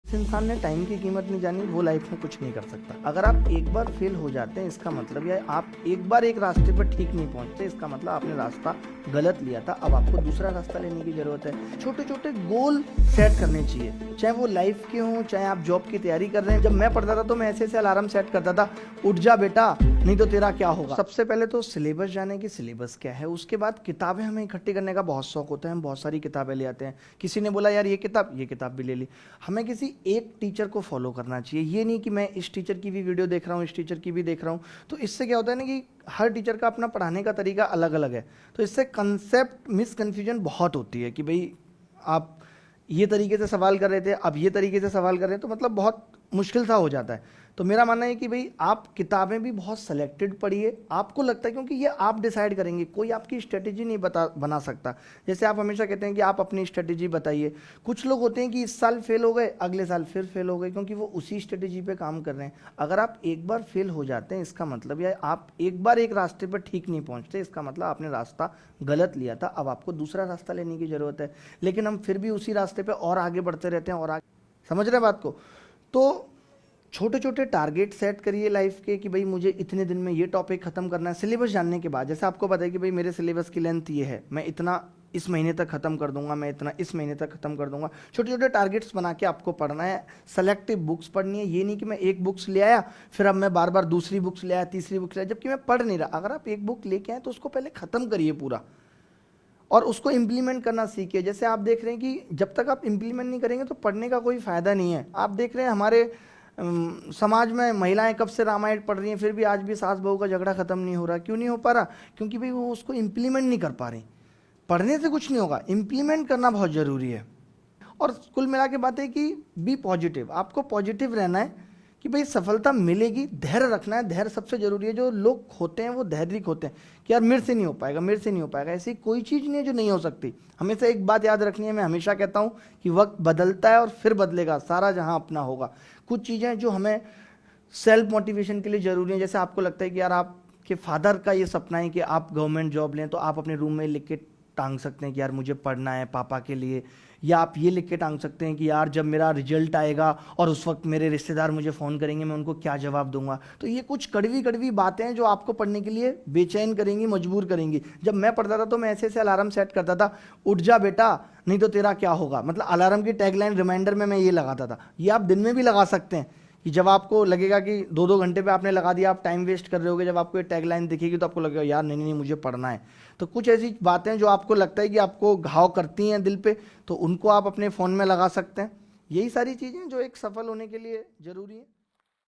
जिस इंसान ने टाइम की कीमत नहीं जानी वो लाइफ में कुछ नहीं कर सकता। अगर आप एक बार फेल हो जाते हैं इसका मतलब, या आप एक बार एक रास्ते पर ठीक नहीं पहुंचते इसका मतलब आपने रास्ता गलत लिया था, अब आपको दूसरा रास्ता लेने की जरूरत है। छोटे छोटे गोल सेट करने चाहिए, चाहे वो लाइफ के हों, चाहे आप जॉब की तैयारी कर रहे हैं। जब मैं पढ़ता था तो मैं ऐसे ऐसे अलार्म सेट करता था, उठ जा बेटा नहीं तो तेरा क्या होगा। सबसे पहले तो सिलेबस जाने कि सिलेबस क्या है, उसके बाद किताबें हमें इकट्ठी करने का बहुत शौक होता है, हम बहुत सारी किताबें ले आते हैं। किसी ने बोला यार ये किताब भी ले ली। हमें किसी एक टीचर को फॉलो करना चाहिए, ये नहीं कि मैं इस टीचर की भी वीडियो देख रहा हूँ, इस टीचर की भी देख रहा हूँ। तो इससे क्या होता है ना कि हर टीचर का अपना पढ़ाने का तरीका अलग अलग है, तो इससे कंसेप्ट मिसकन्फ्यूजन बहुत होती है कि भाई आप ये तरीके से सवाल कर रहे थे, अब ये तरीके से सवाल कर रहे हैं, तो मतलब बहुत मुश्किल सा हो जाता है। तो मेरा मानना है कि भाई आप किताबें भी बहुत सेलेक्टेड पढ़िए, आपको लगता है, क्योंकि ये आप डिसाइड करेंगे, कोई आपकी स्ट्रेटेजी नहीं बना सकता। जैसे आप हमेशा कहते हैं कि आप अपनी स्ट्रेटेजी बताइए, कुछ लोग होते हैं कि इस साल फेल हो गए, अगले साल फिर फेल हो गए, क्योंकि वो उसी स्ट्रेटेजी पे काम कर रहे हैं। अगर आप एक बार फेल हो जाते हैं इसका मतलब, या आप एक बार एक रास्ते पर ठीक नहीं पहुंचते इसका मतलब आपने रास्ता गलत लिया था, अब आपको दूसरा रास्ता लेने की जरूरत है। लेकिन हम फिर भी उसी रास्ते पर और आगे बढ़ते रहते हैं और आगे, समझ रहे हैं बात को। तो छोटे छोटे टारगेट सेट करिए लाइफ के कि भाई मुझे इतने दिन में ये टॉपिक खत्म करना है। सिलेबस जानने के बाद, जैसे आपको पता है कि भाई मेरे सिलेबस की लेंथ ये है, मैं इतना इस महीने तक खत्म कर दूंगा, मैं इतना इस महीने तक खत्म कर दूंगा। छोटे छोटे टारगेट्स बना के आपको पढ़ना है, सेलेक्टिव बुक्स पढ़नी है। ये नहीं कि मैं एक बुक्स ले आया फिर अब मैं बार बार दूसरी बुक्स ले आया, तीसरी बुक्स ले आया, जबकि मैं पढ़ नहीं रहा। अगर आप एक बुक लेके आए तो उसको पहले खत्म करिए पूरा, और उसको इम्प्लीमेंट करना सीखिए। जैसे आप देख रहे हैं कि जब तक आप इम्प्लीमेंट नहीं करेंगे तो पढ़ने का कोई फायदा नहीं है। आप देख रहे हैं हमारे समाज में महिलाएं कब से रामायण पढ़ रही हैं, फिर भी आज भी सास बहू का झगड़ा खत्म नहीं हो रहा। क्यों नहीं हो पा रहा? क्योंकि भाई वो उसको इम्प्लीमेंट नहीं कर पा रही। पढ़ने से कुछ नहीं होगा, इम्प्लीमेंट करना बहुत ज़रूरी है। और कुल मिला के बात है कि बी पॉजिटिव, आपको पॉजिटिव रहना है कि भाई सफलता मिलेगी, धैर्य रखना है। धैर्य सबसे जरूरी है। जो लोग होते हैं वो धैर्य होते हैं कि यार मेरे से नहीं हो पाएगा, मेरे से नहीं हो पाएगा। ऐसी कोई चीज़ नहीं है जो नहीं हो सकती। हमेशा एक बात याद रखनी है, मैं हमेशा कहता हूँ कि वक्त बदलता है और फिर बदलेगा, सारा जहाँ अपना होगा। कुछ चीज़ें जो हमें सेल्फ मोटिवेशन के लिए ज़रूरी है, जैसे आपको लगता है कि यार आपके फादर का ये सपना है कि आप गवर्नमेंट जॉब लें, तो आप अपने रूम में लिख के टांग सकते हैं कि यार मुझे पढ़ना है पापा के लिए। या आप ये लिख के टांग सकते हैं कि यार जब मेरा रिजल्ट आएगा और उस वक्त मेरे रिश्तेदार मुझे फ़ोन करेंगे, मैं उनको क्या जवाब दूंगा। तो ये कुछ कड़वी कड़वी बातें हैं जो आपको पढ़ने के लिए बेचैन करेंगी, मजबूर करेंगी। जब मैं पढ़ता था तो मैं ऐसे ऐसे अलार्म सेट करता था, उठ जा बेटा नहीं तो तेरा क्या होगा। मतलब अलार्म की टैगलाइन रिमाइंडर में मैं ये लगाता था। ये आप दिन में भी लगा सकते हैं कि जब आपको लगेगा कि 2-2 घंटे पे आपने लगा दिया, आप टाइम वेस्ट कर रहे होगे, जब आपको ये टैगलाइन दिखेगी तो आपको लगेगा यार नहीं नहीं मुझे पढ़ना है। तो कुछ ऐसी बातें जो आपको लगता है कि आपको घाव करती हैं दिल पे, तो उनको आप अपने फ़ोन में लगा सकते हैं। यही सारी चीज़ें जो एक सफल होने के लिए ज़रूरी है।